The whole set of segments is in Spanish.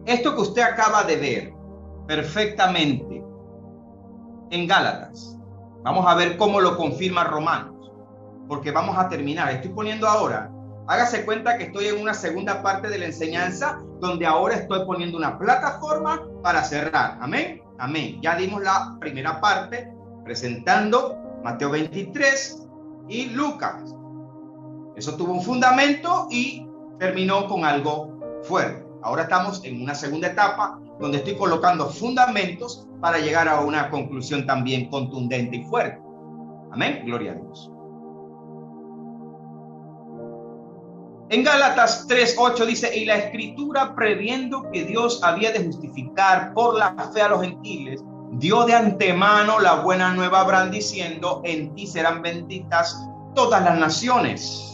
Esto que usted acaba de ver perfectamente en Gálatas, vamos a ver cómo lo confirma Romanos, porque vamos a terminar. Estoy poniendo ahora, hágase cuenta que estoy en una segunda parte de la enseñanza, donde ahora estoy poniendo una plataforma para cerrar. Amén, amén. Ya dimos la primera parte presentando Mateo 23 y Lucas. Eso tuvo un fundamento y terminó con algo fuerte. Ahora estamos en una segunda etapa donde estoy colocando fundamentos para llegar a una conclusión también contundente y fuerte. Amén, gloria a Dios. En Gálatas 3:8 dice: y la escritura, previendo que Dios había de justificar por la fe a los gentiles, dio de antemano la buena nueva a Abraham, diciendo: en ti serán benditas todas las naciones.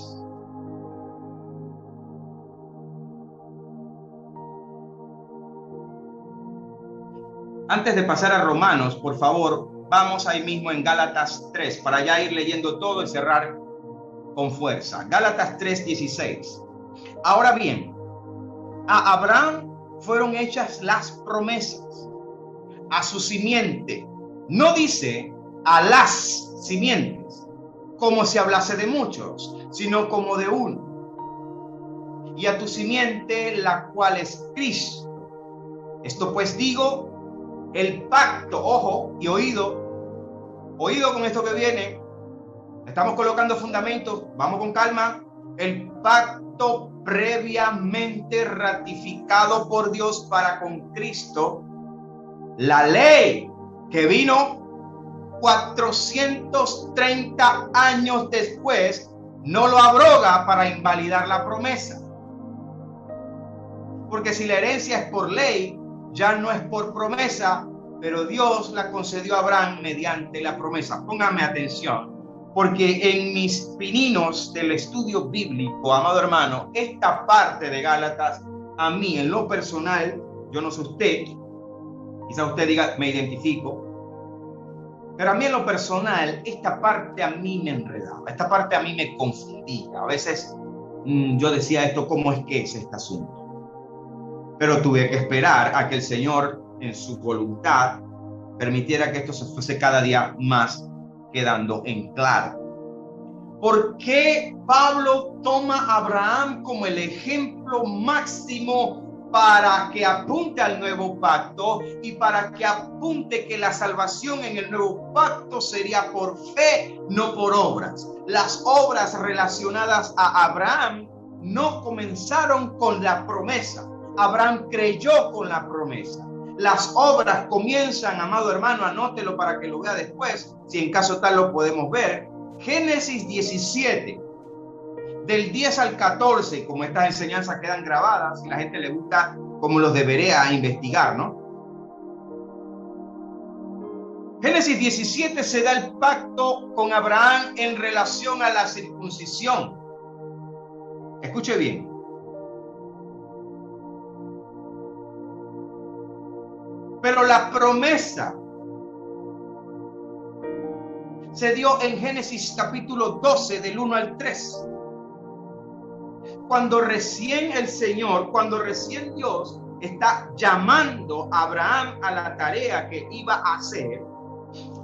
Antes de pasar a Romanos, por favor, vamos ahí mismo en Gálatas 3, para ya ir leyendo todo y cerrar con fuerza. Gálatas 3:16. Ahora bien, a Abraham fueron hechas las promesas, a su simiente. No dice a las simientes, como si hablase de muchos, sino como de uno. Y a tu simiente, la cual es Cristo. Esto pues digo, el pacto, ojo y oído con esto que viene. Estamos colocando fundamentos, vamos con calma. El pacto previamente ratificado por Dios para con Cristo, la ley que vino 430 años después, no lo abroga para invalidar la promesa. Porque si la herencia es por ley, ya no es por promesa, pero Dios la concedió a Abraham mediante la promesa. Póngame atención, porque en mis pininos del estudio bíblico, amado hermano, esta parte de Gálatas, a mí en lo personal, yo no sé usted, quizá usted diga, me identifico, pero a mí en lo personal, esta parte a mí me enredaba, esta parte a mí me confundía. A veces yo decía esto, ¿cómo es que es este asunto? Pero tuve que esperar a que el Señor, en su voluntad, permitiera que esto se fuese cada día más quedando en claro. ¿Por qué Pablo toma a Abraham como el ejemplo máximo para que apunte al nuevo pacto y para que apunte que la salvación en el nuevo pacto sería por fe, no por obras? Las obras relacionadas a Abraham no comenzaron con la promesa. Abraham creyó con la promesa. Las obras comienzan, amado hermano, anótelo para que lo vea después, si en caso tal lo podemos ver. Génesis 17, del 10 al 14, como estas enseñanzas quedan grabadas, y la gente le gusta, como los debería investigar, ¿no? Génesis 17 se da el pacto con Abraham en relación a la circuncisión. Escuche bien. Pero la promesa se dio en Génesis capítulo 12 del 1 al 3. Cuando recién Dios está llamando a Abraham a la tarea que iba a hacer,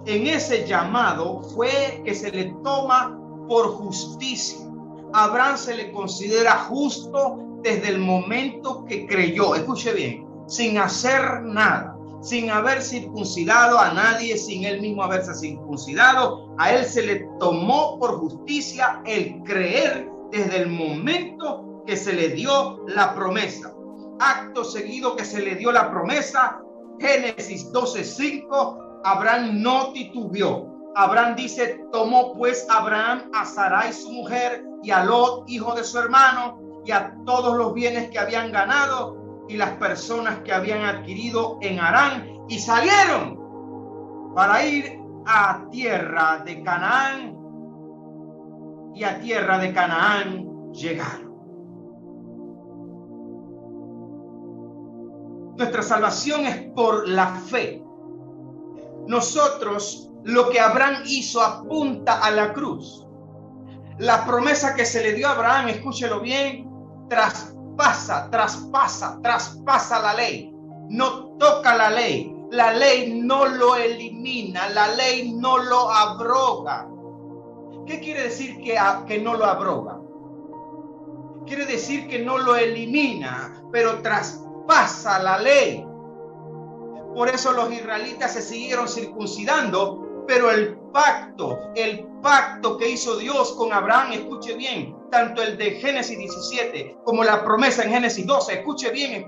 en ese llamado fue que se le toma por justicia. A Abraham se le considera justo desde el momento que creyó. Escuche bien, sin hacer nada, sin haber circuncidado a nadie, sin él mismo haberse circuncidado, a él se le tomó por justicia el creer desde el momento que se le dio la promesa. Acto seguido que se le dio la promesa, Génesis 12:5, Abraham no titubeó. Abraham dice: tomó pues Abraham a Sarai su mujer y a Lot hijo de su hermano y a todos los bienes que habían ganado y las personas que habían adquirido en Harán, y salieron para ir a tierra de Canaán, y a tierra de Canaán llegaron. Nuestra salvación es por la fe. Nosotros, lo que Abraham hizo apunta a la cruz. La promesa que se le dio a Abraham, escúchelo bien, tras traspasa la ley. No toca la ley. La ley no lo elimina, la ley no lo abroga. ¿Qué quiere decir que no lo abroga? Quiere decir que no lo elimina, pero traspasa la ley. Por eso los israelitas se siguieron circuncidando, pero el pacto que hizo Dios con Abraham, escuche bien, tanto el de Génesis 17 como la promesa en Génesis 12, escuche bien,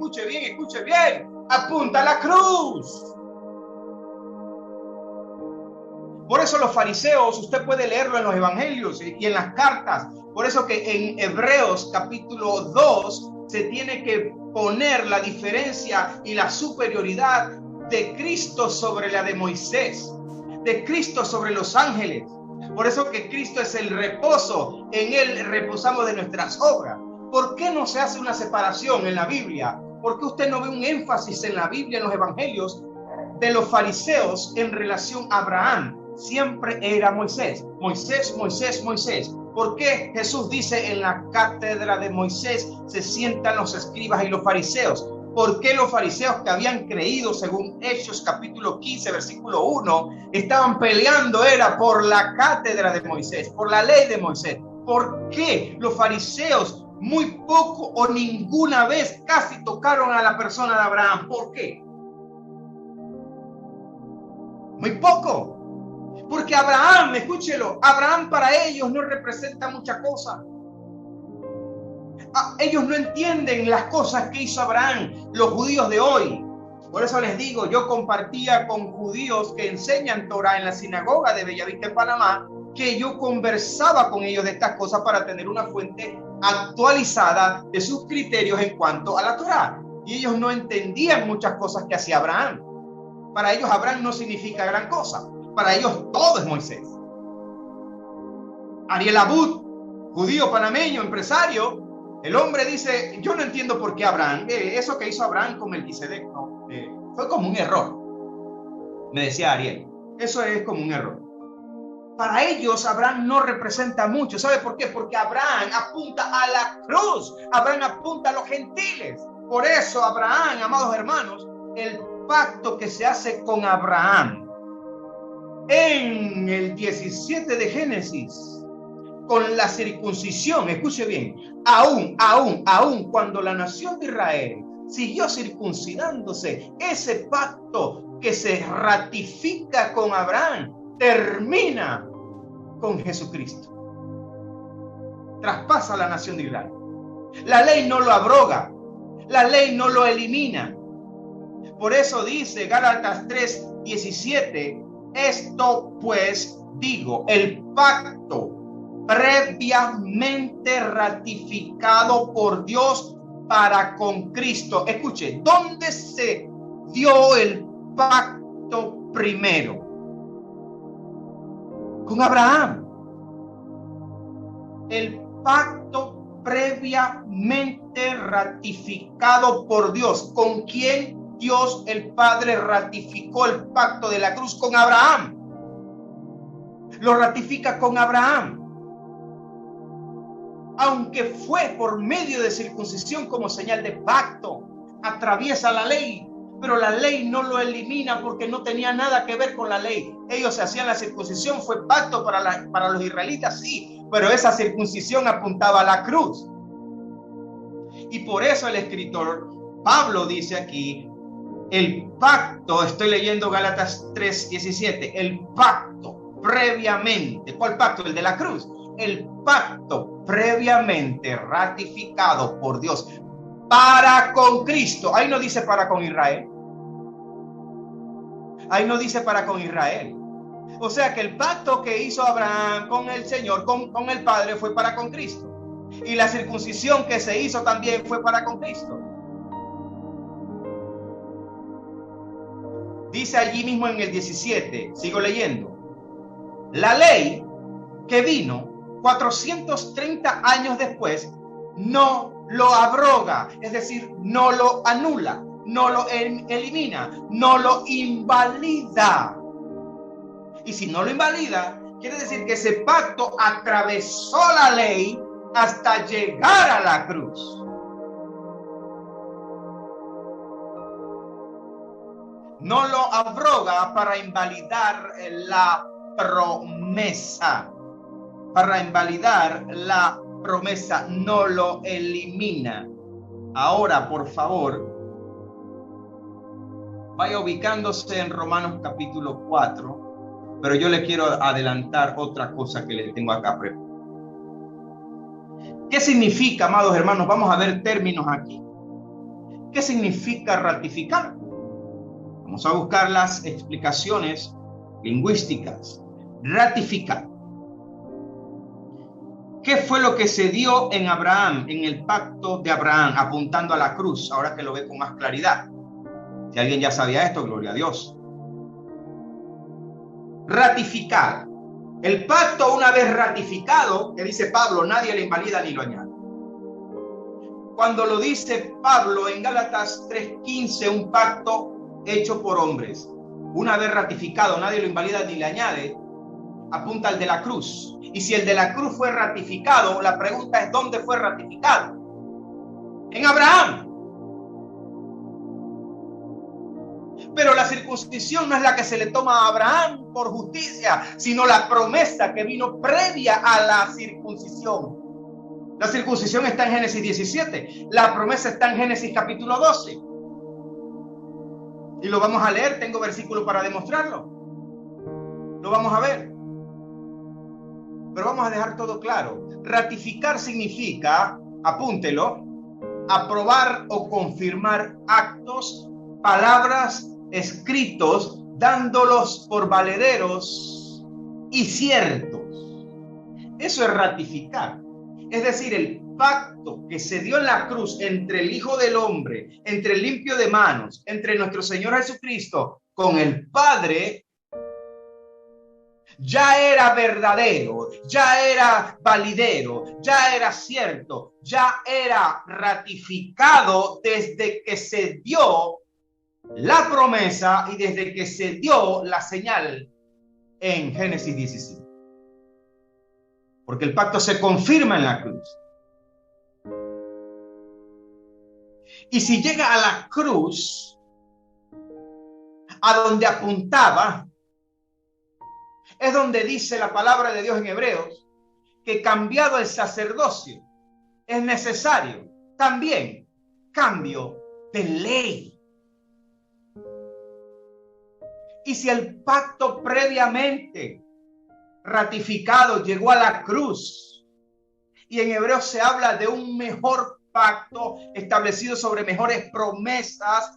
apunta a la cruz. Por eso los fariseos, usted puede leerlo en los evangelios y en las cartas, por eso que en Hebreos capítulo 2 se tiene que poner la diferencia y la superioridad de Cristo sobre la de Moisés, de Cristo sobre los ángeles. Por eso que Cristo es el reposo, en Él reposamos de nuestras obras. ¿Por qué no se hace una separación en la Biblia? ¿Por qué usted no ve un énfasis en la Biblia, en los evangelios, de los fariseos en relación a Abraham? Siempre era Moisés. ¿Por qué Jesús dice en la cátedra de Moisés se sientan los escribas y los fariseos? ¿Por qué los fariseos que habían creído, según Hechos capítulo 15, versículo 1, estaban peleando? Era por la cátedra de Moisés, por la ley de Moisés. ¿Por qué los fariseos muy poco o ninguna vez casi tocaron a la persona de Abraham? ¿Por qué? Muy poco. Porque Abraham, escúchelo, Abraham para ellos no representa mucha cosa. Ellos no entienden las cosas que hizo Abraham, los judíos de hoy. Por eso les digo, yo compartía con judíos que enseñan Torah en la sinagoga de Bellavista en Panamá, que yo conversaba con ellos de estas cosas para tener una fuente actualizada de sus criterios en cuanto a la Torah. Y ellos no entendían muchas cosas que hacía Abraham. Para ellos Abraham no significa gran cosa. Para ellos todo es Moisés. Ariel Abud, judío panameño, empresario, el hombre dice, yo no entiendo por qué Abraham, eso que hizo Abraham con Melquisedec, no, fue como un error. Me decía Ariel, eso es como un error. Para ellos Abraham no representa mucho. ¿Sabe por qué? Porque Abraham apunta a la cruz. Abraham apunta a los gentiles. Por eso Abraham, amados hermanos, el pacto que se hace con Abraham en el 17 de Génesis, con la circuncisión, escuche bien, aún cuando la nación de Israel siguió circuncidándose, ese pacto que se ratifica con Abraham termina con Jesucristo. Traspasa a la nación de Israel. La ley no lo abroga, la ley no lo elimina. Por eso dice Gálatas 3:17, esto pues digo, el pacto previamente ratificado por Dios para con Cristo. Escuche, ¿dónde se dio el pacto primero? Con Abraham. El pacto previamente ratificado por Dios. ¿Con quién Dios el Padre ratificó el pacto de la cruz? Con Abraham. Lo ratifica con Abraham. Aunque fue por medio de circuncisión como señal de pacto, atraviesa la ley, pero la ley no lo elimina porque no tenía nada que ver con la ley. Ellos se hacían la circuncisión, fue pacto para los israelitas, sí, pero esa circuncisión apuntaba a la cruz. Y por eso el escritor Pablo dice aquí, el pacto, estoy leyendo Gálatas 3:17, el pacto previamente, ¿cuál pacto? El de la cruz. El pacto previamente ratificado por Dios para con Cristo. Ahí no dice para con Israel. Ahí no dice para con Israel. O sea que el pacto que hizo Abraham con el Señor, con el Padre, fue para con Cristo. Y la circuncisión que se hizo también fue para con Cristo. Dice allí mismo en el 17, sigo leyendo, la ley que vino 430 años después no lo abroga, es decir, no lo anula, no lo elimina, no lo invalida. Y si no lo invalida, quiere decir que ese pacto atravesó la ley hasta llegar a la cruz. no lo abroga para invalidar la promesa. Para invalidar la promesa, no lo elimina. Ahora, por favor, vaya ubicándose en Romanos capítulo 4, pero yo le quiero adelantar otra cosa que le tengo acá. ¿Qué significa, amados hermanos? Vamos a ver términos aquí. ¿Qué significa ratificar? Vamos a buscar las explicaciones lingüísticas. Ratificar. ¿Qué fue lo que se dio en Abraham, en el pacto de Abraham, apuntando a la cruz? Ahora que lo ve con más claridad. Si alguien ya sabía esto, gloria a Dios. Ratificar. El pacto, una vez ratificado, que dice Pablo, nadie lo invalida ni lo añade. Cuando lo dice Pablo en Gálatas 3:15, un pacto hecho por hombres, una vez ratificado, nadie lo invalida ni le añade, apunta al de la cruz. Y si el de la cruz fue ratificado, la pregunta es ¿dónde fue ratificado? En Abraham. Pero la circuncisión no es la que se le toma a Abraham por justicia, sino la promesa que vino previa a la circuncisión. La circuncisión está en Génesis 17. La promesa está en Génesis capítulo 12. Y lo vamos a leer. Tengo versículos para demostrarlo. Lo vamos a ver. Pero vamos a dejar todo claro. Ratificar significa, apúntelo, aprobar o confirmar actos, palabras, escritos, dándolos por valederos y ciertos. Eso es ratificar. Es decir, el pacto que se dio en la cruz entre el Hijo del Hombre, entre el limpio de manos, entre nuestro Señor Jesucristo con el Padre, ya era verdadero, ya era validero, ya era cierto, ya era ratificado desde que se dio la promesa y desde que se dio la señal en Génesis 17. Porque el pacto se confirma en la cruz. Y si llega a la cruz, a donde apuntaba, es donde dice la palabra de Dios en Hebreos, que cambiado el sacerdocio, es necesario también cambio de ley. Y si el pacto previamente ratificado llegó a la cruz, y en Hebreos se habla de un mejor pacto establecido sobre mejores promesas,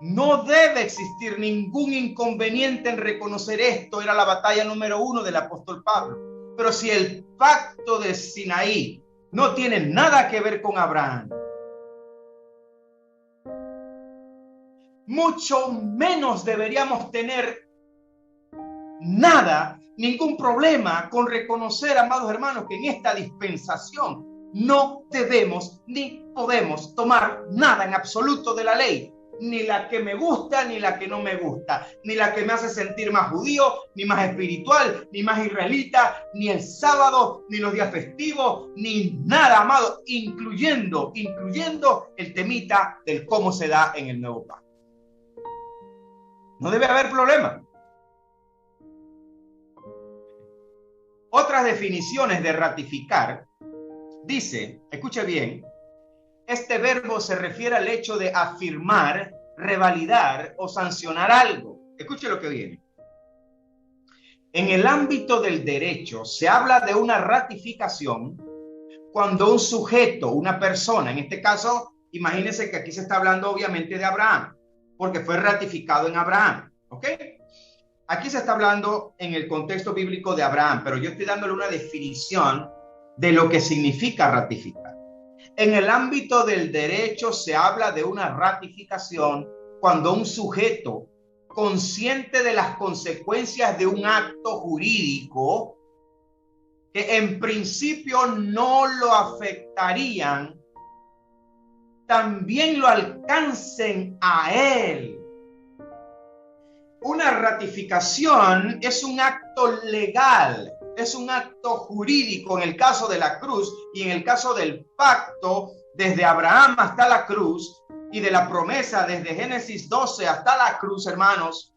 no debe existir ningún inconveniente en reconocer esto. Era la batalla número 1 del apóstol Pablo. Pero si el pacto de Sinaí no tiene nada que ver con Abraham, mucho menos deberíamos tener ningún problema con reconocer, amados hermanos, que en esta dispensación no debemos ni podemos tomar nada en absoluto de la ley, ni la que me gusta, ni la que no me gusta, ni la que me hace sentir más judío, ni más espiritual, ni más israelita, ni el sábado, ni los días festivos, ni nada, amado, incluyendo el temita del cómo se da en el nuevo pacto. No debe haber problema. Otras definiciones de ratificar dice, escuche bien, este verbo se refiere al hecho de afirmar, revalidar o sancionar algo. Escuche lo que viene. En el ámbito del derecho se habla de una ratificación cuando un sujeto, una persona, en este caso, imagínense que aquí se está hablando obviamente de Abraham, porque fue ratificado en Abraham, ¿ok? Aquí se está hablando en el contexto bíblico de Abraham, pero yo estoy dándole una definición de lo que significa ratificar. En el ámbito del derecho se habla de una ratificación cuando un sujeto, consciente de las consecuencias de un acto jurídico que en principio no lo afectarían, también lo alcancen a él. Una ratificación es un acto legal, es un acto jurídico en el caso de la cruz y en el caso del pacto desde Abraham hasta la cruz, y de la promesa desde Génesis 12 hasta la cruz, hermanos,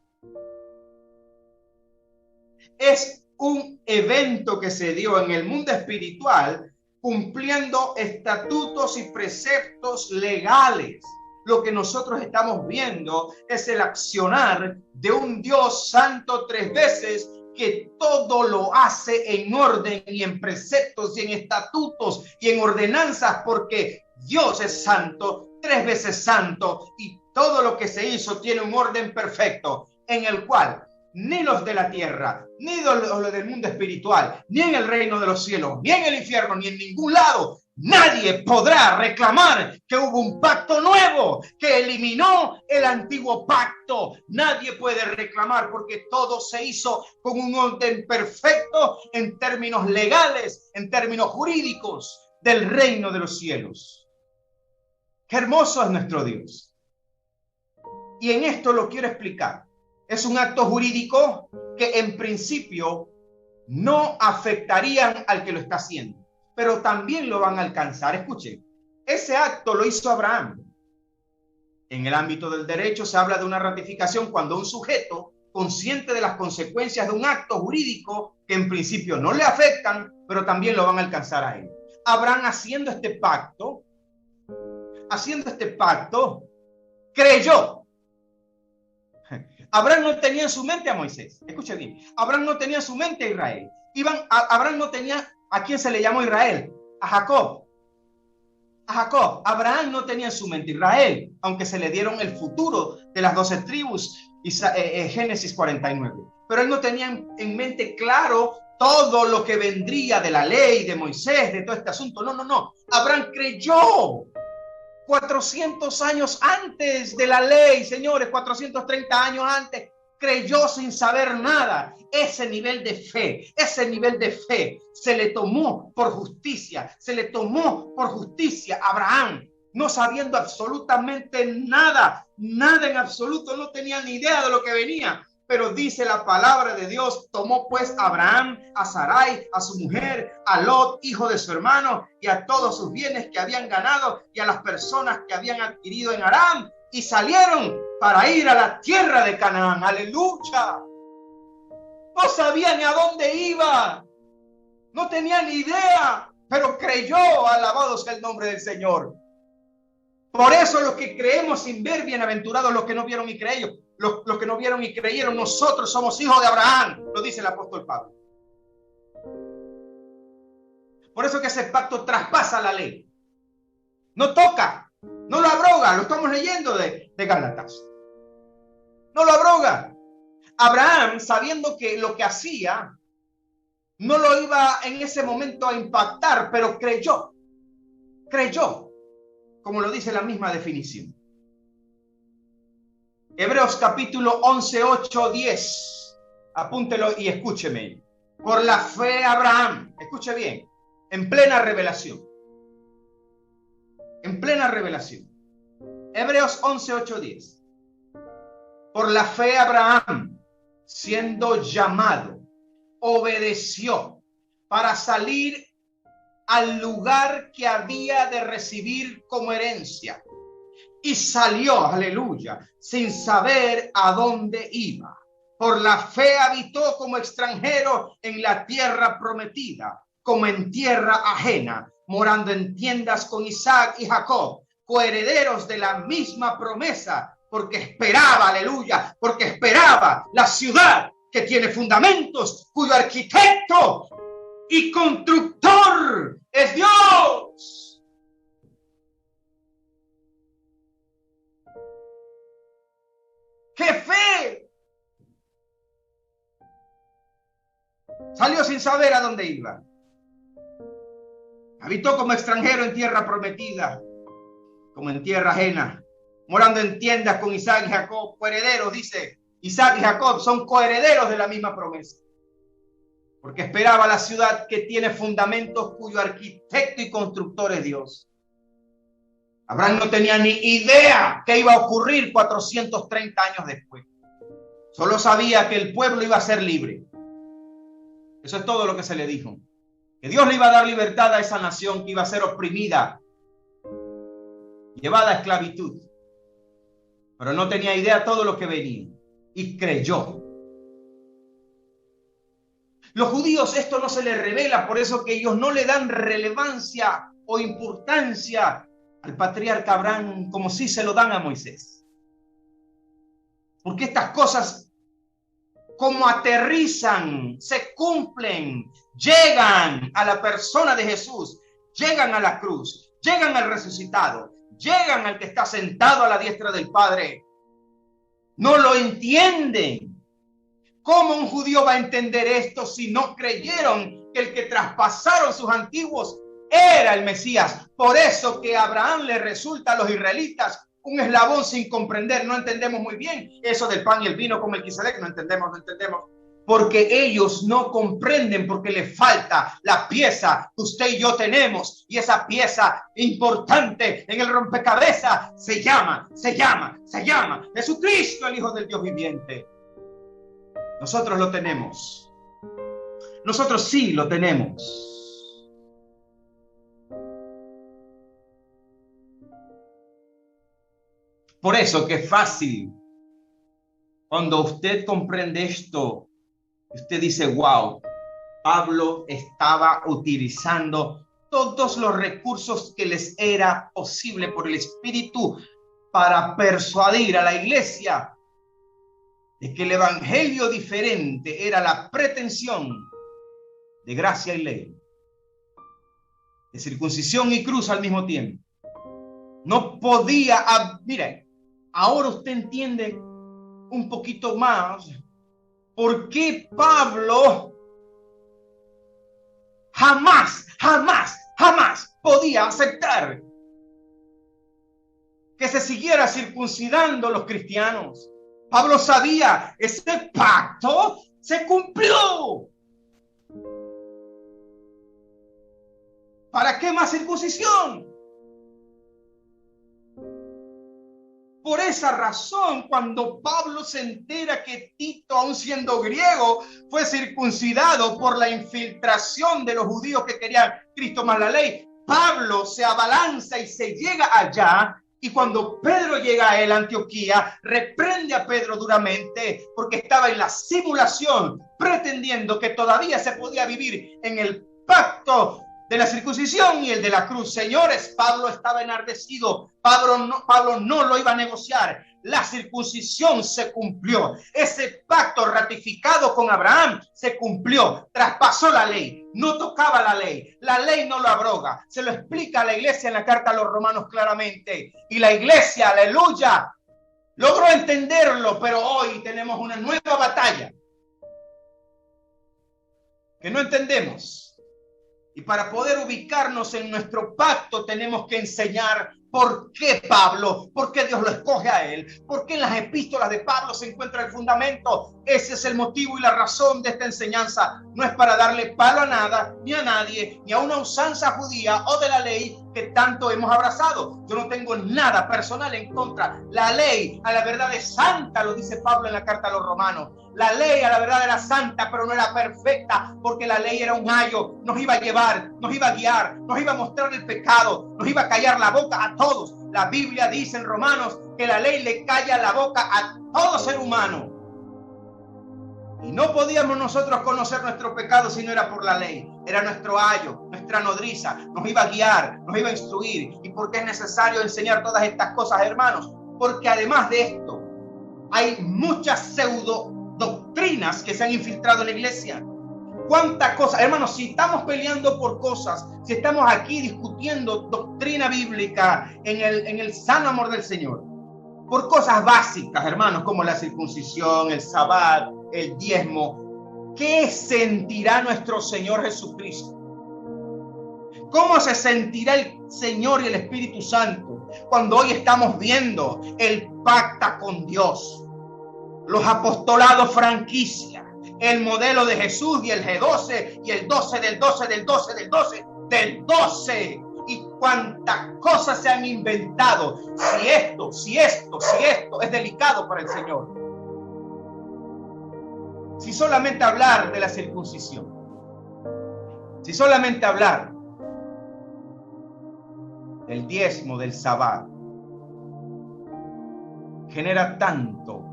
es un evento que se dio en el mundo espiritual cumpliendo estatutos y preceptos legales. Lo que nosotros estamos viendo es el accionar de un Dios santo tres veces, que todo lo hace en orden y en preceptos y en estatutos y en ordenanzas, porque Dios es santo, tres veces santo, y todo lo que se hizo tiene un orden perfecto en el cual ni los de la tierra, ni los del mundo espiritual, ni en el reino de los cielos, ni en el infierno, ni en ningún lado, nadie podrá reclamar que hubo un pacto nuevo que eliminó el antiguo pacto. Nadie puede reclamar, porque todo se hizo con un orden perfecto en términos legales, en términos jurídicos del reino de los cielos. Qué hermoso es nuestro Dios. Y en esto lo quiero explicar. Es un acto jurídico que en principio no afectarían al que lo está haciendo, pero también lo van a alcanzar. Escuchen, ese acto lo hizo Abraham. En el ámbito del derecho se habla de una ratificación cuando un sujeto, consciente de las consecuencias de un acto jurídico que en principio no le afectan, pero también lo van a alcanzar a él. Abraham, haciendo este pacto, creyó. Abraham no tenía en su mente a Moisés. Escuche bien. Abraham no tenía en su mente a Israel. Abraham no tenía a quién se le llamó Israel. A Jacob. Abraham no tenía en su mente Israel, aunque se le dieron el futuro de las 12 tribus, Génesis 49. Pero él no tenía en mente claro todo lo que vendría de la ley de Moisés, de todo este asunto. No. Abraham creyó. 400 años antes de la ley, señores, 430 años antes, creyó sin saber nada. Ese nivel de fe se le tomó por justicia, Abraham, no sabiendo absolutamente nada en absoluto, no tenía ni idea de lo que venía. Pero dice la palabra de Dios, tomó pues Abraham a Sarai, a su mujer, a Lot, hijo de su hermano, y a todos sus bienes que habían ganado, y a las personas que habían adquirido en Aram, y salieron para ir a la tierra de Canaán. ¡Aleluya! No sabía ni a dónde iba, no tenía ni idea, pero creyó. Alabado sea el nombre del Señor. Por eso los que creemos sin ver, bienaventurados los que no vieron y creyeron. Los que no vieron y creyeron, nosotros somos hijos de Abraham, lo dice el apóstol Pablo. Por eso que ese pacto traspasa la ley. No toca, no lo abroga. Lo estamos leyendo de Gálatas. No lo abroga. Abraham, sabiendo que lo que hacía no lo iba en ese momento a impactar, pero creyó, como lo dice la misma definición. Hebreos capítulo 11, 8, 10. Apúntelo y escúcheme. Por la fe Abraham, escuche bien, en plena revelación. Hebreos 11, 8, 10. Por la fe Abraham, siendo llamado, obedeció para salir al lugar que había de recibir como herencia. Y salió, aleluya, sin saber a dónde iba. Por la fe habitó como extranjero en la tierra prometida, como en tierra ajena, morando en tiendas con Isaac y Jacob, coherederos de la misma promesa, porque esperaba, aleluya, porque esperaba la ciudad que tiene fundamentos, cuyo arquitecto y constructor es Dios. ¡Qué fe! Salió sin saber a dónde iba. Habitó como extranjero en tierra prometida, como en tierra ajena, morando en tiendas con Isaac y Jacob, coherederos, dice. Isaac y Jacob son coherederos de la misma promesa, porque esperaba la ciudad que tiene fundamentos, cuyo arquitecto y constructor es Dios. Abraham no tenía ni idea que iba a ocurrir 430 años después. Solo sabía que el pueblo iba a ser libre. Eso es todo lo que se le dijo. Que Dios le iba a dar libertad a esa nación que iba a ser oprimida, llevada a esclavitud. pero no tenía idea de todo lo que venía y creyó. Los judíos esto no se les revela, por eso que ellos no le dan relevancia o importancia al patriarca Abraham como si se lo dan a Moisés. Porque estas cosas, como aterrizan, se cumplen, llegan a la persona de Jesús, llegan a la cruz, llegan al resucitado, llegan al que está sentado a la diestra del Padre. No lo entienden. ¿Cómo un judío va a entender esto si no creyeron que el que traspasaron sus antiguos era el Mesías? Por eso que a Abraham le resulta a los israelitas un eslabón sin comprender. No entendemos muy bien eso del pan y el vino con Melquisedec. No entendemos. Porque ellos no comprenden, porque le falta la pieza que usted y yo tenemos. Y esa pieza importante en el rompecabezas se llama Jesucristo, el Hijo del Dios viviente. Nosotros lo tenemos. Nosotros sí lo tenemos. Por eso que es fácil. Cuando usted comprende esto, usted dice, wow, Pablo estaba utilizando todos los recursos que les era posible por el Espíritu para persuadir a la iglesia de que el evangelio diferente era la pretensión de gracia y ley, de circuncisión y cruz al mismo tiempo. No podía, mire, ahora usted entiende un poquito más por qué Pablo jamás podía aceptar que se siguiera circuncidando los cristianos. Pablo sabía, ese pacto se cumplió. ¿Para qué más circuncisión? Por esa razón, cuando Pablo se entera que Tito, aun siendo griego, fue circuncidado por la infiltración de los judíos que querían Cristo más la ley, Pablo se abalanza y se llega allá. Y cuando Pedro llega a él, Antioquía, reprende a Pedro duramente porque estaba en la simulación, pretendiendo que todavía se podía vivir en el pacto de la circuncisión y el de la cruz. Señores, Pablo estaba enardecido. Pablo no lo iba a negociar. La circuncisión se cumplió. Ese pacto ratificado con Abraham se cumplió. Traspasó la ley. No tocaba la ley. La ley no lo abroga. Se lo explica a la iglesia en la carta a los romanos claramente. Y la iglesia, aleluya, logró entenderlo. Pero hoy tenemos una nueva batalla que no entendemos. Y para poder ubicarnos en nuestro pacto tenemos que enseñar por qué Pablo, por qué Dios lo escoge a él, por qué en las epístolas de Pablo se encuentra el fundamento. Ese es el motivo y la razón de esta enseñanza. No es para darle palo a nada, ni a nadie, ni a una usanza judía o de la ley que tanto hemos abrazado. Yo no tengo nada personal en contra. La ley a la verdad es santa, lo dice Pablo en la carta a los romanos. La ley a la verdad era santa, pero no era perfecta, porque la ley era un ayo, nos iba a llevar, nos iba a guiar, nos iba a mostrar el pecado, nos iba a callar la boca a todos. La Biblia dice en Romanos que la ley le calla la boca a todo ser humano. Y no podíamos nosotros conocer nuestro pecado si no era por la ley. Era nuestro ayo, nuestra nodriza, nos iba a guiar, nos iba a instruir. ¿Y por qué es necesario enseñar todas estas cosas, hermanos? Porque además de esto, hay muchas pseudo doctrinas que se han infiltrado en la iglesia. ¿Cuántas cosas? Hermanos, si estamos peleando por cosas, si estamos aquí discutiendo doctrina bíblica en el sano amor del Señor, por cosas básicas, hermanos, como la circuncisión, el sabbat, el diezmo, ¿qué sentirá nuestro Señor Jesucristo? ¿Cómo se sentirá el Señor y el Espíritu Santo cuando hoy estamos viendo el pacta con Dios? Los apostolados franquicia, el modelo de Jesús y el G12 y el 12 del 12 del 12 del 12 del 12 y cuántas cosas se han inventado. Si esto es delicado para el Señor. Si solamente hablar de la circuncisión, si solamente hablar del diezmo, del sabbat, genera tanto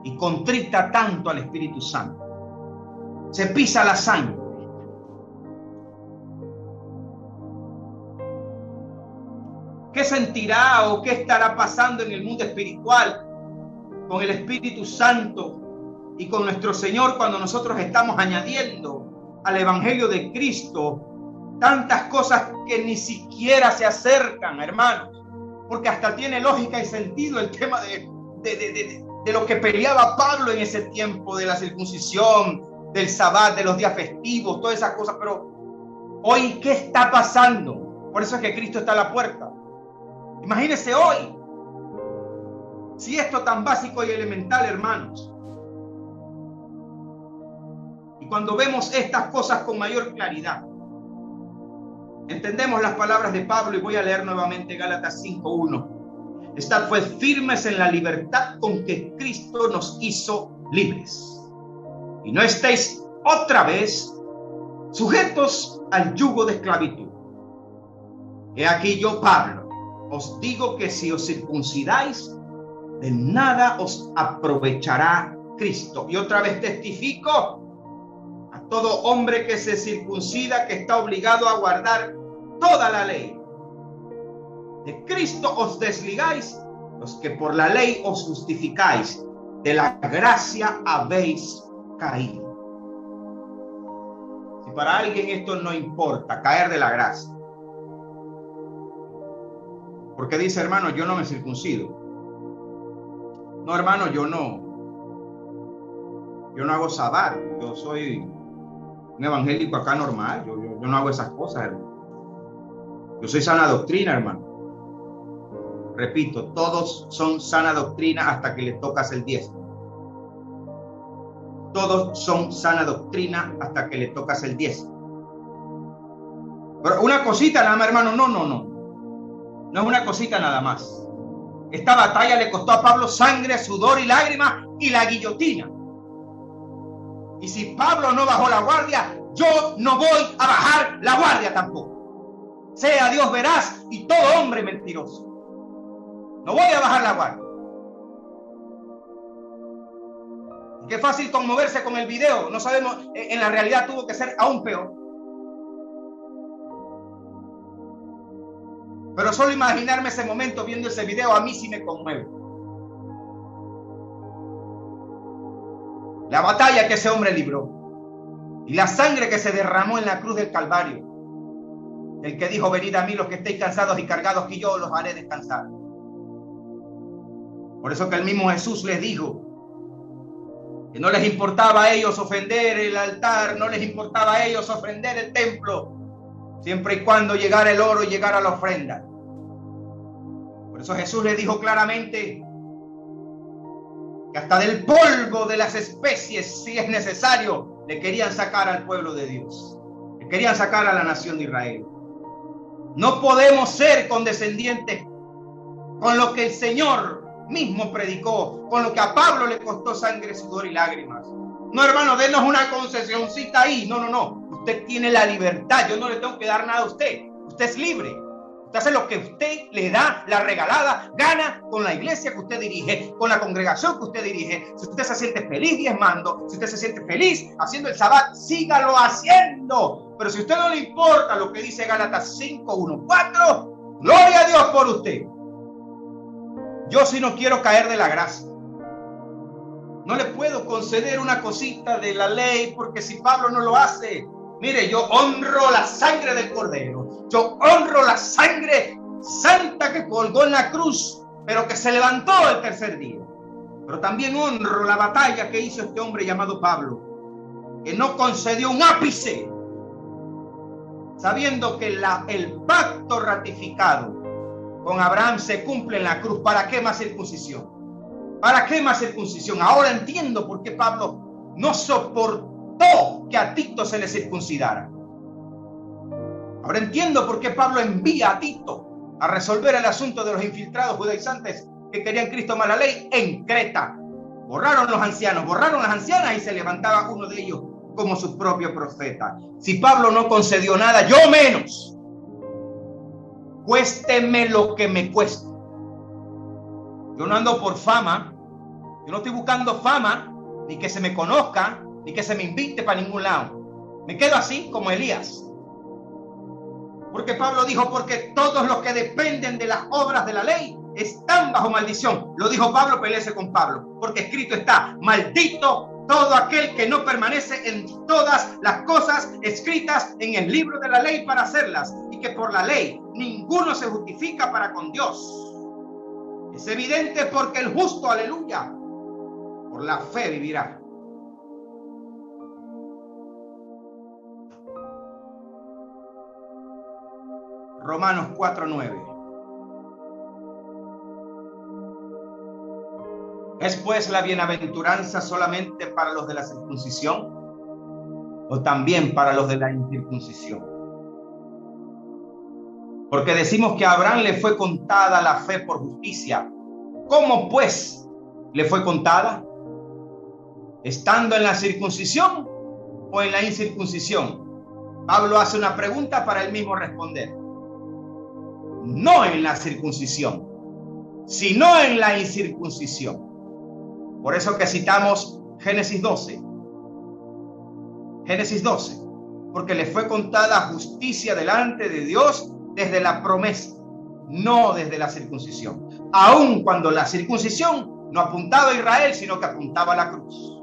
y contrita tanto al Espíritu Santo. Se pisa la sangre. ¿Qué sentirá o qué estará pasando en el mundo espiritual con el Espíritu Santo y con nuestro Señor cuando nosotros estamos añadiendo al Evangelio de Cristo tantas cosas que ni siquiera se acercan, hermanos? Porque hasta tiene lógica y sentido el tema de lo que peleaba Pablo en ese tiempo, de la circuncisión, del sabbat, de los días festivos, todas esas cosas. Pero hoy, ¿qué está pasando? Por eso es que Cristo está a la puerta. Imagínense hoy, si esto tan básico y elemental, hermanos. Y cuando vemos estas cosas con mayor claridad, entendemos las palabras de Pablo, y voy a leer nuevamente Gálatas 5:1. Estad pues firmes en la libertad con que Cristo nos hizo libres, y no estéis otra vez sujetos al yugo de esclavitud. He aquí yo, Pablo, os digo que si os circuncidáis, de nada os aprovechará Cristo. Y otra vez testifico a todo hombre que se circuncida que está obligado a guardar toda la ley. De Cristo os desligáis, los que por la ley os justificáis, de la gracia habéis caído. Si para alguien esto no importa, caer de la gracia, porque dice, hermano, yo no me circuncido. No, hermano, yo no hago sabbat. Yo soy un evangélico acá normal. Yo no hago esas cosas, hermano. Yo soy sana doctrina, hermano. Repito, todos son sana doctrina hasta que le tocas el 10. Todos son sana doctrina hasta que le tocas el 10. Pero una cosita nada más, hermano, no es una cosita nada más. Esta batalla le costó a Pablo sangre, sudor y lágrimas y la guillotina. Y si Pablo no bajó la guardia, yo no voy a bajar la guardia tampoco. Sea Dios veraz y todo hombre mentiroso. No voy a bajar la guardia. Qué fácil conmoverse con el video. No sabemos, en la realidad tuvo que ser aún peor. Pero solo imaginarme ese momento viendo ese video a mí sí me conmueve. La batalla que ese hombre libró y la sangre que se derramó en la cruz del Calvario. El que dijo, venid a mí los que estéis cansados y cargados, que yo los haré descansar. Por eso que el mismo Jesús les dijo que no les importaba a ellos ofender el altar, no les importaba a ellos ofender el templo, siempre y cuando llegara el oro y llegara la ofrenda. Por eso Jesús les dijo claramente que hasta del polvo de las especies, si es necesario, le querían sacar al pueblo de Dios, le querían sacar a la nación de Israel. No podemos ser condescendientes con lo que el Señor mismo predicó, con lo que a Pablo le costó sangre, sudor y lágrimas. No, hermano, denos una concesioncita ahí. No. Usted tiene la libertad. Yo no le tengo que dar nada a usted. Usted es libre. Usted hace lo que usted le da la regalada gana con la iglesia que usted dirige, con la congregación que usted dirige. Si usted se siente feliz diezmando, si usted se siente feliz haciendo el sabbat, sígalo haciendo. Pero si a usted no le importa lo que dice Gálatas 5:1-4, gloria a Dios por usted. Yo sí no quiero caer de la gracia. No le puedo conceder una cosita de la ley, porque si Pablo no lo hace, mire, yo honro la sangre del Cordero. Yo honro la sangre santa que colgó en la cruz, pero que se levantó el tercer día. Pero también honro la batalla que hizo este hombre llamado Pablo, que no concedió un ápice, sabiendo que el pacto ratificado con Abraham se cumple en la cruz. ¿Para qué más circuncisión? ¿Para qué más circuncisión? Ahora entiendo por qué Pablo no soportó que a Tito se le circuncidara. Ahora entiendo por qué Pablo envía a Tito a resolver el asunto de los infiltrados judaizantes que querían Cristo más la ley en Creta. Borraron los ancianos, borraron las ancianas y se levantaba uno de ellos como su propio profeta. Si Pablo no concedió nada, yo menos. Cuésteme lo que me cueste. Yo no ando por fama. Yo no estoy buscando fama, ni que se me conozca, ni que se me invite para ningún lado. Me quedo así como Elías. Porque Pablo dijo, porque todos los que dependen de las obras de la ley están bajo maldición. Lo dijo Pablo, peleese con Pablo. Porque escrito está, maldito todo aquel que no permanece en todas las cosas escritas en el libro de la ley para hacerlas. Y que por la ley ninguno se justifica para con Dios. Es evidente porque el justo, aleluya, por la fe vivirá. Romanos 4:9. ¿Es pues la bienaventuranza solamente para los de la circuncisión o también para los de la incircuncisión? Porque decimos que a Abraham le fue contada la fe por justicia. ¿Cómo pues le fue contada? ¿Estando en la circuncisión o en la incircuncisión? Pablo hace una pregunta para él mismo responder. No en la circuncisión, sino en la incircuncisión. Por eso que citamos Génesis 12. Génesis 12. Porque le fue contada justicia delante de Dios desde la promesa, no desde la circuncisión. Aun cuando la circuncisión no apuntaba a Israel, sino que apuntaba a la cruz.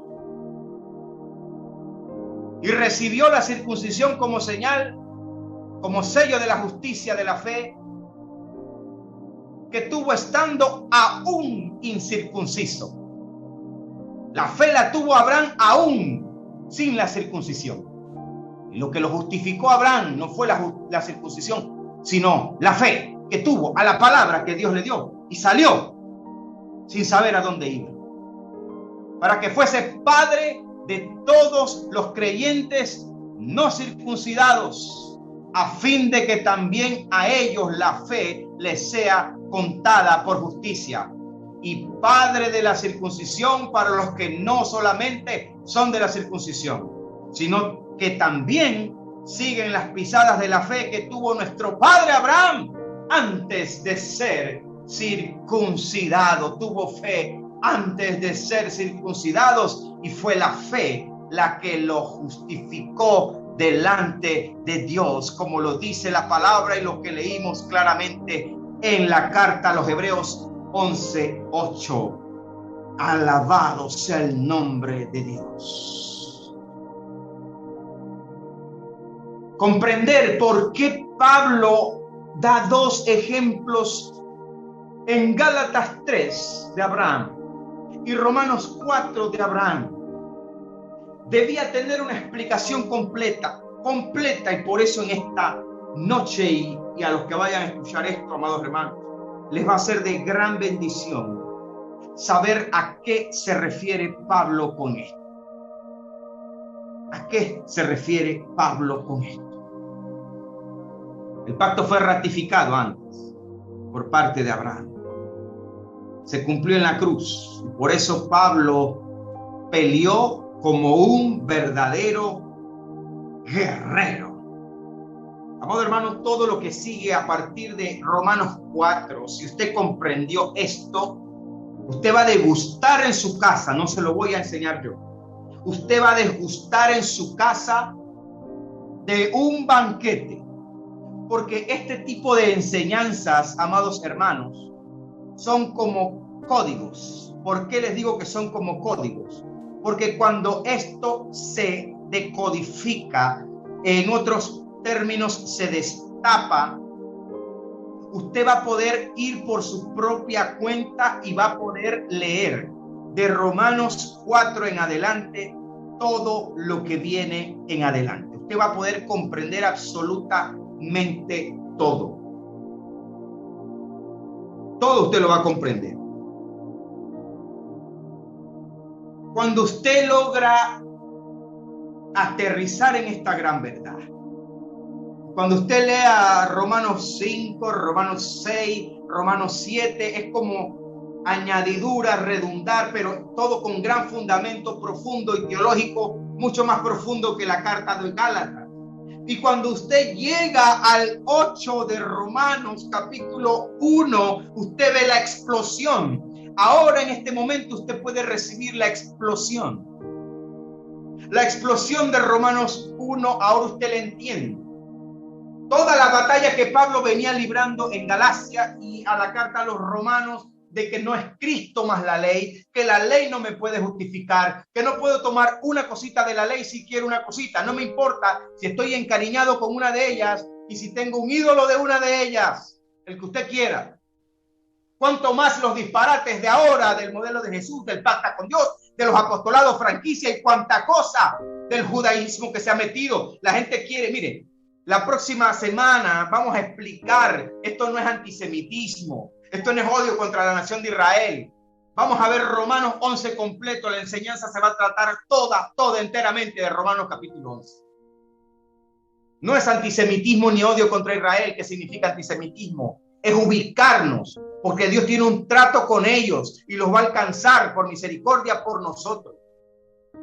Y recibió la circuncisión como señal, como sello de la justicia de la fe, que tuvo estando aún incircunciso. La fe la tuvo Abraham aún sin la circuncisión. Y lo que lo justificó a Abraham no fue la circuncisión, sino la fe que tuvo a la palabra que Dios le dio. Y salió sin saber a dónde iba. Para que fuese padre de todos los creyentes no circuncidados, a fin de que también a ellos la fe les sea contada por justicia, y padre de la circuncisión para los que no solamente son de la circuncisión, sino que también siguen las pisadas de la fe que tuvo nuestro padre Abraham antes de ser circuncidado. Tuvo fe antes de ser circuncidados y fue la fe la que lo justificó delante de Dios, como lo dice la palabra y lo que leímos claramente en la carta a los Hebreos 11:8. Alabado sea el nombre de Dios. Comprender por qué Pablo da dos ejemplos en Gálatas 3 de Abraham y Romanos 4 de Abraham. Debía tener una explicación completa, y por eso en esta noche y a los que vayan a escuchar esto, amados hermanos, les va a ser de gran bendición saber a qué se refiere Pablo con esto. ¿A qué se refiere Pablo con esto? El pacto fue ratificado antes por parte de Abraham. Se cumplió en la cruz. Y por eso Pablo peleó como un verdadero guerrero. Amado hermano, todo lo que sigue a partir de Romanos 4, si usted comprendió esto, usted va a degustar en su casa, no se lo voy a enseñar yo. Usted va a degustar en su casa de un banquete. Porque este tipo de enseñanzas, amados hermanos, son como códigos. ¿Por qué les digo que son como códigos? Porque cuando esto se decodifica, en otros términos se destapa, usted va a poder ir por su propia cuenta y va a poder leer de Romanos 4 en adelante todo lo que viene en adelante. Usted va a poder comprender absolutamente todo. Todo usted lo va a comprender. Cuando usted logra aterrizar en esta gran verdad, cuando usted lea Romanos 5, Romanos 6, Romanos 7, es como añadidura, redundar, pero todo con gran fundamento profundo y teológico, mucho más profundo que la carta de Gálatas. Y cuando usted llega al 8 de Romanos, capítulo 1, usted ve la explosión. ahora en este momento usted puede recibir la explosión. La explosión de Romanos 1, ahora usted le entiende. Toda la batalla que Pablo venía librando en Galacia y a la carta a los romanos, de que no es Cristo más la ley, que la ley no me puede justificar, que no puedo tomar una cosita de la ley si quiero una cosita, no me importa si estoy encariñado con una de ellas y si tengo un ídolo de una de ellas, el que usted quiera. Cuanto más los disparates de ahora, del modelo de Jesús, del pacto con Dios, de los apostolados, franquicia y cuanta cosa del judaísmo que se ha metido. La gente quiere, mire, la próxima semana vamos a explicar, esto no es antisemitismo, esto no es odio contra la nación de Israel. Vamos a ver Romanos 11 completo, la enseñanza se va a tratar toda enteramente de Romanos capítulo 11. No es antisemitismo ni odio contra Israel, que significa antisemitismo, es ubicarnos, porque Dios tiene un trato con ellos y los va a alcanzar por misericordia por nosotros,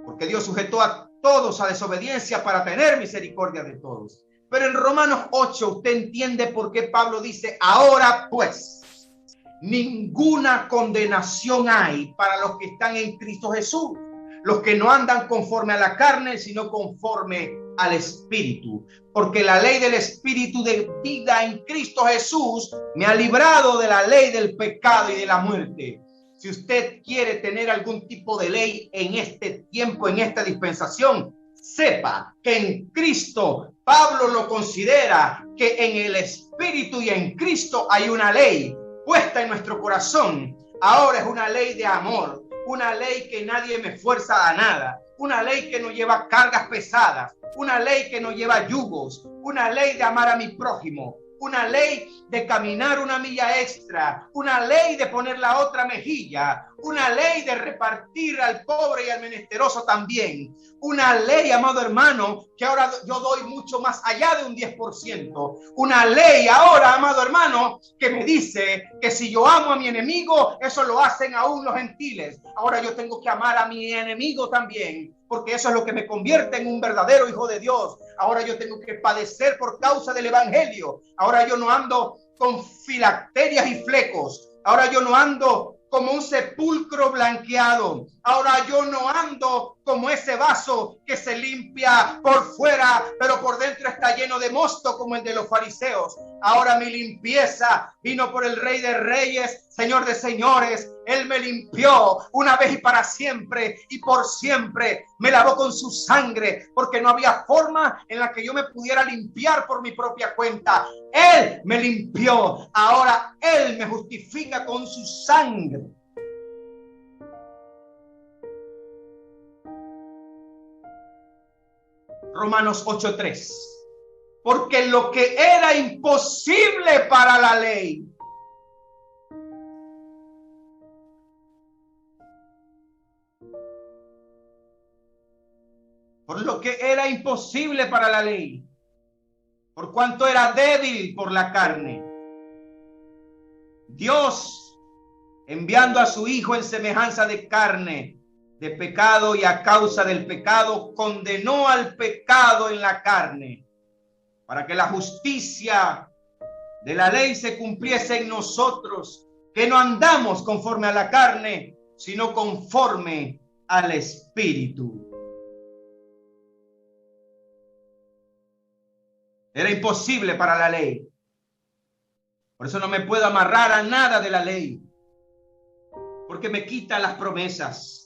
porque Dios sujetó a todos a desobediencia para tener misericordia de todos. Pero en Romanos 8 usted entiende por qué Pablo dice, ahora pues, ninguna condenación hay para los que están en Cristo Jesús, los que no andan conforme a la carne, sino conforme al Espíritu. Porque la ley del Espíritu de vida en Cristo Jesús me ha librado de la ley del pecado y de la muerte. Si usted quiere tener algún tipo de ley en este tiempo, en esta dispensación, sepa que en Cristo, Pablo lo considera que en el Espíritu y en Cristo hay una ley puesta en nuestro corazón. Ahora es una ley de amor, una ley que nadie me fuerza a nada, una ley que no lleva cargas pesadas, una ley que no lleva yugos, una ley de amar a mi prójimo, una ley de caminar una milla extra, una ley de poner la otra mejilla, una ley de repartir al pobre y al menesteroso también, una ley, amado hermano, que ahora yo doy mucho más allá de un 10%, una ley ahora, amado hermano, que me dice que si yo amo a mi enemigo, eso lo hacen aún los gentiles. Ahora yo tengo que amar a mi enemigo también, porque eso es lo que me convierte en un verdadero hijo de Dios. Ahora yo tengo que padecer por causa del evangelio. Ahora yo no ando con filacterias y flecos. Ahora yo no ando como un sepulcro blanqueado. Ahora yo no ando como ese vaso que se limpia por fuera, pero por dentro está lleno de mosto como el de los fariseos. Ahora mi limpieza vino por el Rey de Reyes, Señor de Señores. Él me limpió una vez y para siempre y por siempre. Me lavó con su sangre, porque no había forma en la que yo me pudiera limpiar por mi propia cuenta. Él me limpió. Ahora Él me justifica con su sangre. Romanos 8:3. Porque lo que era imposible para la ley, por lo que era imposible para la ley, por cuanto era débil por la carne, Dios, enviando a su Hijo en semejanza de carne, de pecado, y a causa del pecado, condenó al pecado en la carne, para que la justicia de la ley se cumpliese en nosotros, que no andamos conforme a la carne, sino conforme al Espíritu. Era imposible para la ley. Por eso no me puedo amarrar a nada de la ley, porque me quita las promesas.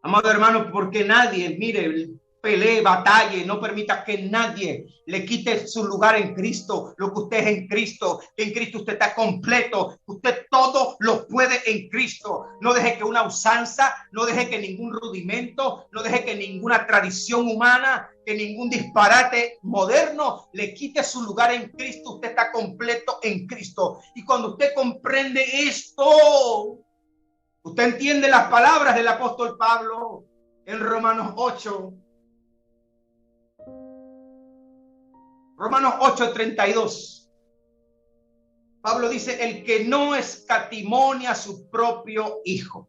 Amado hermano, porque nadie, mire, pelee, batalle, no permita que nadie le quite su lugar en Cristo, lo que usted es en Cristo, que en Cristo usted está completo, usted todo lo puede en Cristo. No deje que una usanza, no deje que ningún rudimento, no deje que ninguna tradición humana, que ningún disparate moderno le quite su lugar en Cristo. Usted está completo en Cristo. Y cuando usted comprende esto, usted entiende las palabras del apóstol Pablo en Romanos 8. Romanos 8:32. Pablo dice, el que no escatimonia a su propio Hijo,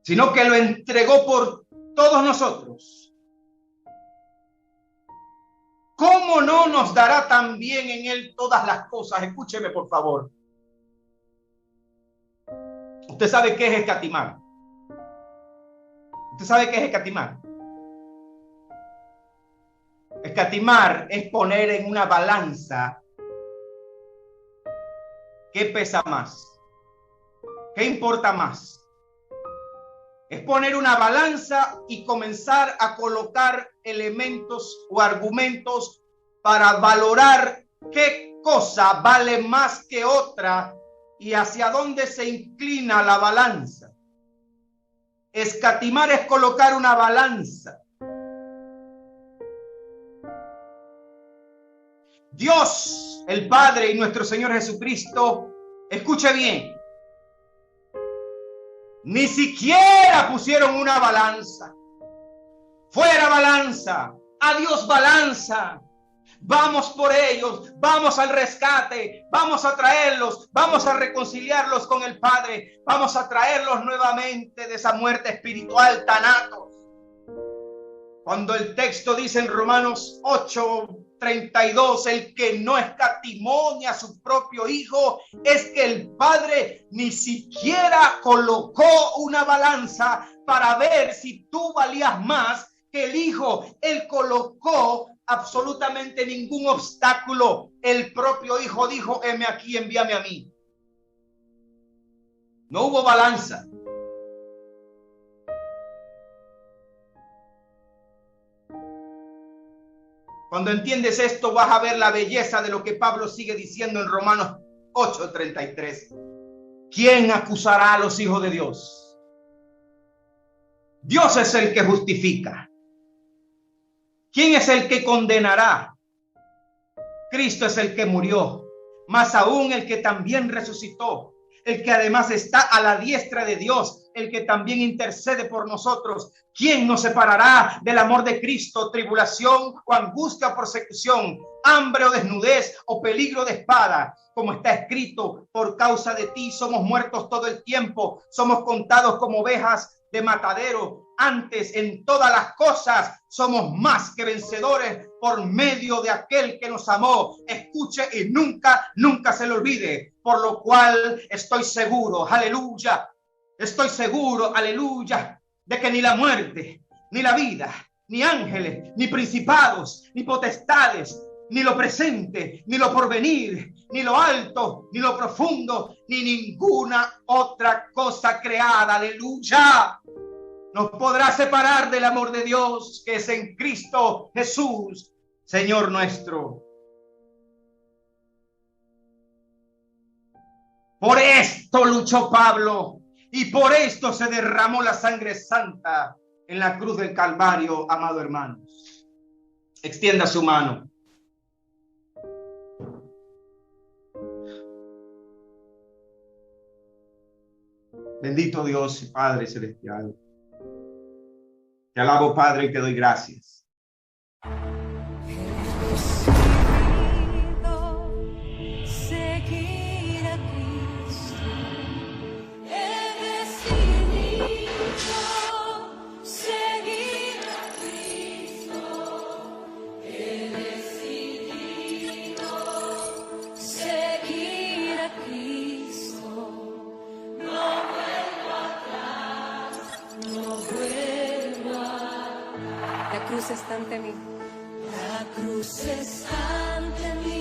sino que lo entregó por todos nosotros, ¿cómo no nos dará también en él todas las cosas? Escúcheme, por favor. Usted sabe qué es escatimar. Usted sabe qué es escatimar. Escatimar es poner en una balanza qué pesa más, qué importa más. Es poner una balanza y comenzar a colocar elementos o argumentos para valorar qué cosa vale más que otra y hacia dónde se inclina la balanza. Escatimar es colocar una balanza. Dios, el Padre y nuestro Señor Jesucristo, escuche bien, ni siquiera pusieron una balanza. Fuera balanza, adiós balanza. Vamos por ellos, vamos al rescate, vamos a traerlos, vamos a reconciliarlos con el Padre, vamos a traerlos nuevamente de esa muerte espiritual tan atroz. Cuando el texto dice en Romanos 8:32, el que no escatimó ni a su propio hijo, es que el Padre ni siquiera colocó una balanza para ver si tú valías más que el hijo. Él colocó absolutamente ningún obstáculo. El propio hijo dijo: heme aquí, envíame a mí. No hubo balanza. Cuando entiendes esto, vas a ver la belleza de lo que Pablo sigue diciendo en Romanos 8:33. ¿Quién acusará a los hijos de Dios? Dios es el que justifica. ¿Quién es el que condenará? Cristo es el que murió, más aún el que también resucitó, el que además está a la diestra de Dios, el que también intercede por nosotros. ¿Quién nos separará del amor de Cristo? Tribulación o angustia o persecución, hambre o desnudez o peligro de espada. Como está escrito: por causa de ti somos muertos todo el tiempo, somos contados como ovejas de matadero. Antes, en todas las cosas, somos más que vencedores por medio de aquel que nos amó. Escuche y nunca se le olvide. Por lo cual estoy seguro, aleluya, estoy seguro, aleluya, de que ni la muerte, ni la vida, ni ángeles, ni principados, ni potestades, ni lo presente, ni lo porvenir, ni lo alto, ni lo profundo, ni ninguna otra cosa creada, aleluya, nos podrá separar del amor de Dios que es en Cristo Jesús, Señor nuestro. Por esto luchó Pablo y por esto se derramó la sangre santa en la cruz del Calvario, amado hermanos. Extienda su mano. Bendito Dios y Padre celestial. Te alabo, Padre, y te doy gracias. Está ante mí. La cruz está ante mí.